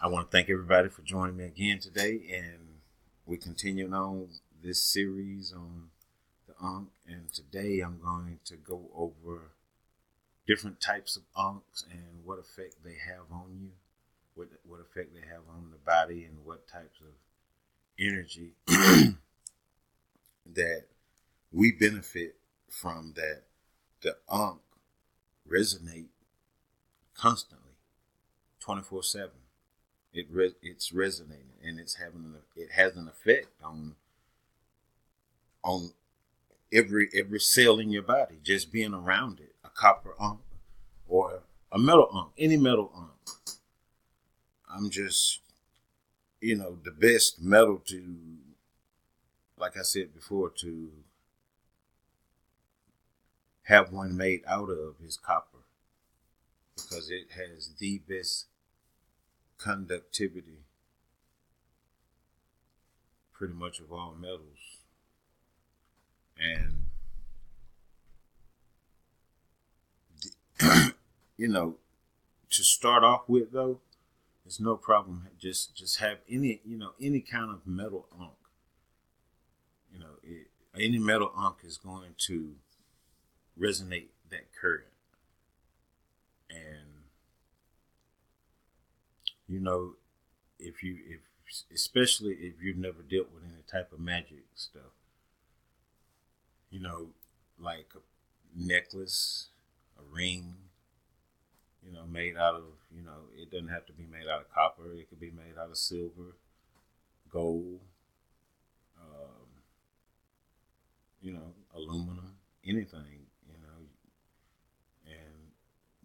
I want to thank everybody for joining me again today, and we're continuing on this series on the ankh. And today I'm going to go over different types of ankhs and what effect they have on you, what effect they have on the body, and what types of energy that we benefit from. That the ankh resonate constantly, 24/7. It's resonating, and it has an effect on every cell in your body. Just being around it, a copper ankh or a metal ankh, any metal ankh. I'm just the best metal to, like I said before, to have one made out of is copper, because it has the best conductivity pretty much of all metals. And to start off with, though, it's no problem. Just have any kind of metal ankh. Any metal ankh is going to resonate that current. And if especially if you've never dealt with any type of magic stuff, like a necklace, a ring, made out of, it doesn't have to be made out of copper. It could be made out of silver, gold, aluminum, anything, and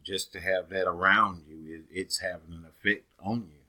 just to have that around you, it's having an effect on you,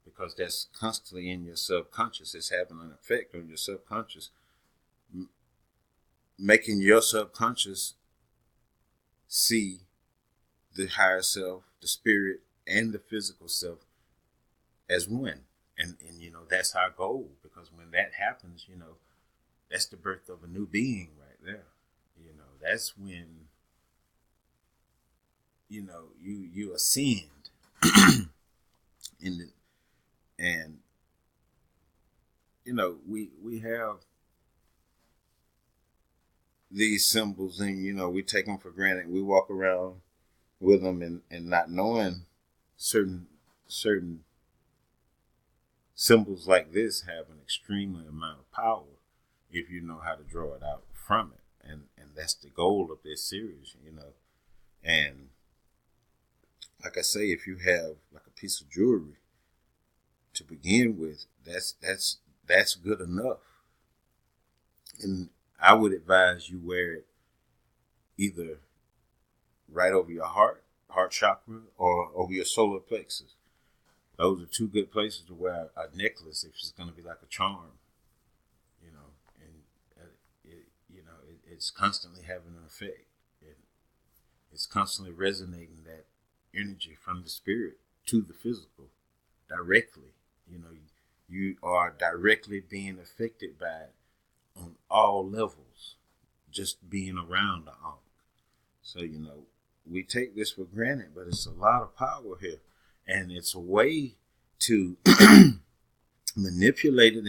because that's constantly in your subconscious. It's having an effect on your subconscious, making your subconscious see the higher self, the spirit, and the physical self as one. And that's our goal, because when that happens, that's the birth of a new being right there. That's when you ascend in the, and we have these symbols, and we take them for granted. We walk around with them, and not knowing certain symbols like this have an extreme amount of power if you know how to draw it out from it. And that's the goal of this series. And like I say, if you have like a piece of jewelry to begin with, that's good enough. And I would advise you wear it either right over your heart chakra, or over your solar plexus. Those are two good places to wear a necklace if it's going to be like a charm, and it's constantly having an effect. It's constantly resonating that energy from the spirit to the physical directly. You are directly being affected by it on all levels, just being around the ankh. So, we take this for granted, but it's a lot of power here. And it's a way to manipulate it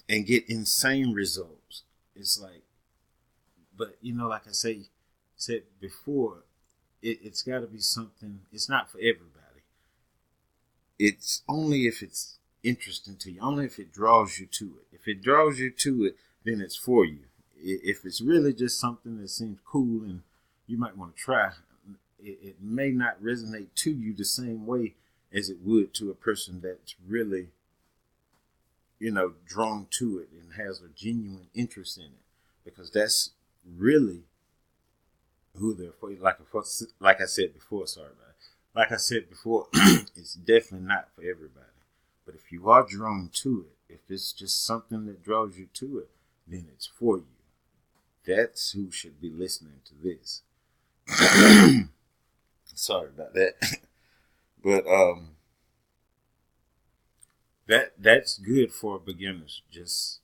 and get insane results. It's like, but like I said before, it's got to be something. It's not for everybody. It's only if it's interesting to you, only if it draws you to it. If it draws you to it, then it's for you. If it's really just something that seems cool and you might want to try, it may not resonate to you the same way as it would to a person that's really, drawn to it and has a genuine interest in it, because that's really who they're for. Like I said before, like I said before, it's definitely not for everybody. But if you are drawn to it, if it's just something that draws you to it, then it's for you. That's who should be listening to this. Sorry about that. But that's good for beginners. Just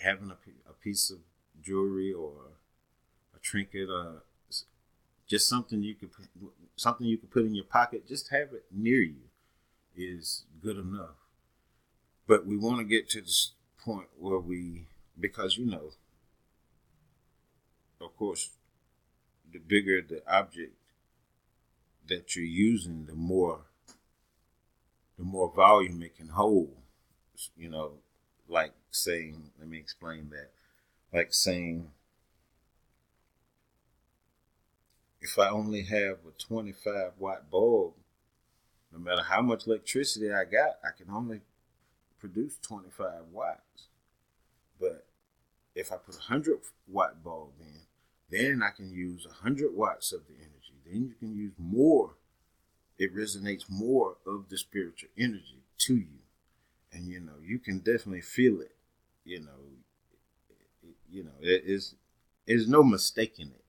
having a piece of jewelry or a trinket just something you could put in your pocket. Just have it near you is good enough. But we want to get to this point where because of course, the bigger the object that you're using, the more volume it can hold. Like saying, let me explain that. Like saying, if I only have a 25-watt bulb, no matter how much electricity I got, I can only produce 25 watts. But if I put a 100-watt bulb in, then I can use 100 watts of the energy. Then you can use more. It resonates more of the spiritual energy to you. And, you can definitely feel it. There's no mistaking it.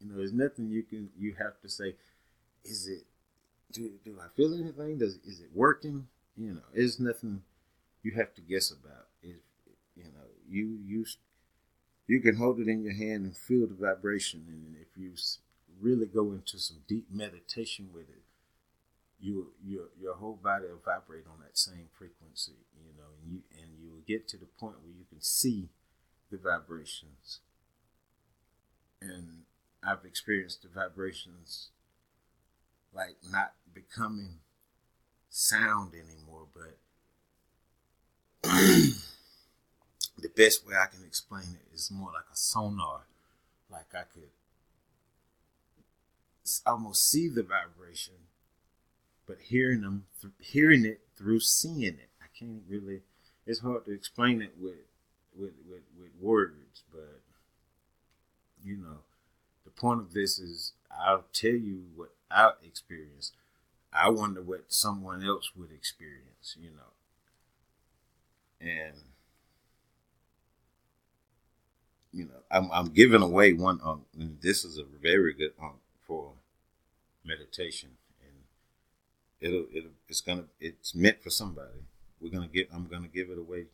There's nothing you have to say, is it, do I feel anything? Is it working? It's nothing you have to guess about. You can hold it in your hand and feel the vibration. And if you really go into some deep meditation with it, your whole body will vibrate on that same frequency, and you will get to the point where you can see the vibrations. And I've experienced the vibrations like not becoming sound anymore, but the best way I can explain it is more like a sonar. Like I could almost see the vibration, but hearing it through seeing it. I can't really. It's hard to explain it with words, but the point of this is I'll tell you what I experienced. I wonder what someone else would experience, and I'm giving away one and this is a very good for meditation, and it's meant for somebody. I'm gonna give it away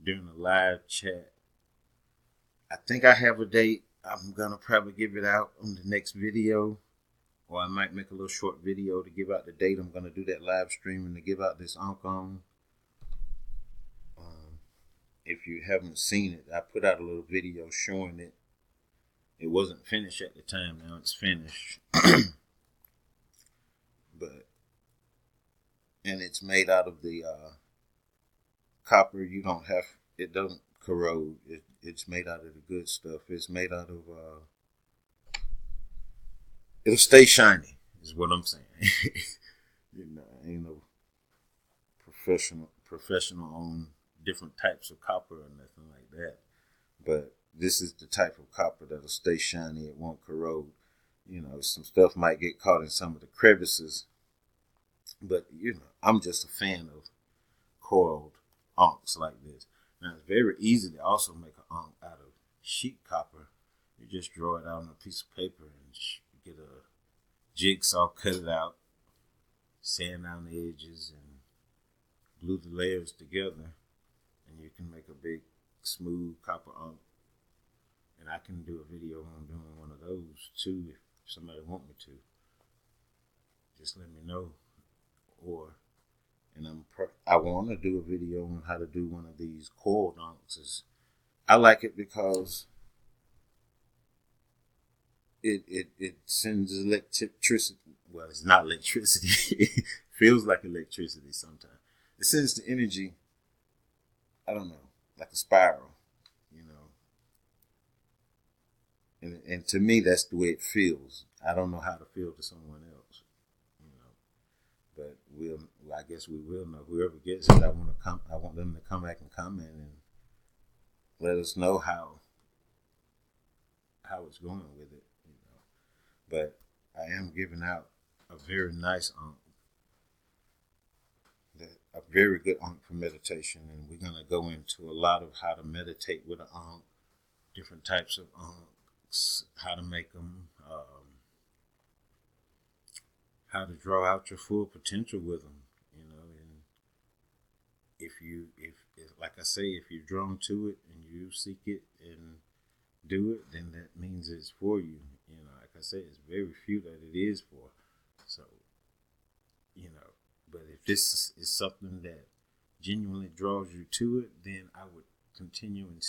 during a live chat. I think I have a date. I'm gonna probably give it out on the next video, or I might make a little short video to give out the date. I'm gonna do that live streaming to give out this ankh on. If you haven't seen it, I put out a little video showing it. It wasn't finished at the time. Now it's finished. And it's made out of the copper. It doesn't corrode. It's made out of the good stuff. It's made out of, it'll stay shiny, is what I'm saying. Ain't no professional on different types of copper or nothing like that. But this is the type of copper that'll stay shiny. It won't corrode. Some stuff might get caught in some of the crevices. But, I'm just a fan of coiled ankhs like this. Now, it's very easy to also make an ankh out of sheet copper. You just draw it out on a piece of paper and get a jigsaw, cut it out, sand down the edges, and glue the layers together. And you can make a big, smooth copper ankh. And I can do a video on doing one of those, too, if somebody want me to. Just let me know. I want to do a video on how to do one of these coiled ankhs. I like it because it sends electricity. Well, it's not electricity. It feels like electricity sometimes. It sends the energy, I don't know, like a spiral, And to me, that's the way it feels. I don't know how to feel to someone else. But I guess we will know. Whoever gets it, I want them to come back and comment and let us know how it's going with it. But I am giving out a very nice ankh, a very good ankh for meditation, and we're gonna go into a lot of how to meditate with an ankh, different types of ankhs, how to make them. How to draw out your full potential with them, and if like I say, if you're drawn to it and you seek it and do it, then that means it's for you. I I said, it's very few that it is for. So, but if this is something that genuinely draws you to it, then I would continue and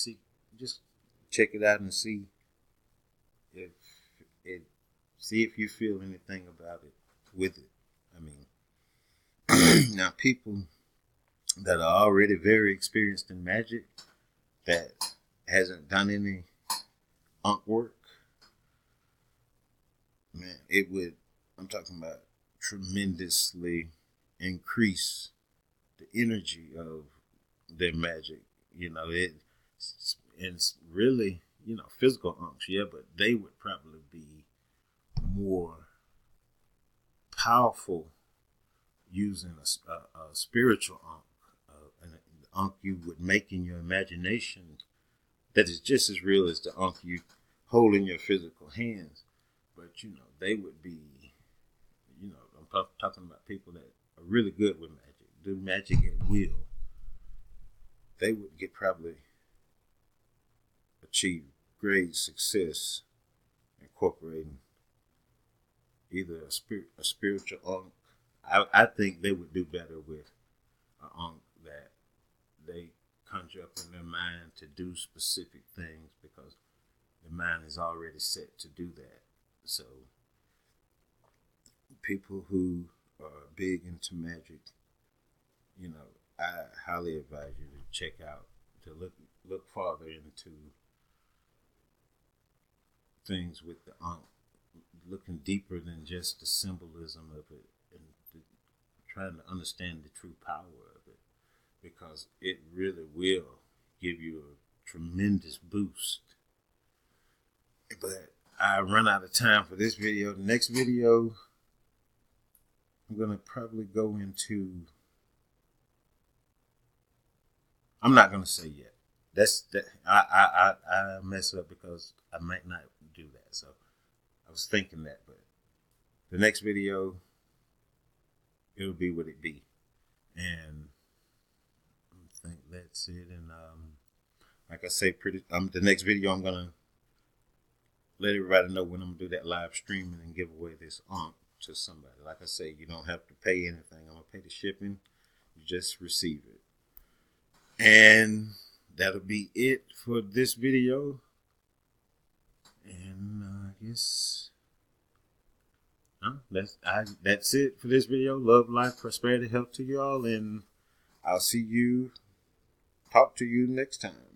just check it out and see if if you feel anything about it with it. I mean, now people that are already very experienced in magic that hasn't done any ankh work, man, I'm talking about tremendously increase the energy of their magic. It's really, physical ankhs, yeah, but they would probably be more powerful using a spiritual ankh, an ankh you would make in your imagination that is just as real as the ankh you hold in your physical hands. But, they would be, I'm talking about people that are really good with magic, do magic at will. They would probably achieve great success incorporating either a spiritual ankh. I think they would do better with an ankh that they conjure up in their mind to do specific things because the mind is already set to do that. So people who are big into magic, I highly advise you to check out, to look farther into things with the ankh, looking deeper than just the symbolism of it and trying to understand the true power of it, because it really will give you a tremendous boost. But I run out of time for this video. The next video, I'm going to probably go into, I'm not going to say yet. I mess up because I might not do that. So I was thinking that, but the next video, it'll be what it be. And I think that's it. And like I say, the next video, I'm going to let everybody know when I'm going to do that live streaming and give away this ankh to somebody. Like I say, you don't have to pay anything. I'm going to pay the shipping. You just receive it. And that'll be it for this video. And I guess that's it for this video. Love, life, prosperity, health to y'all. And I'll talk to you next time.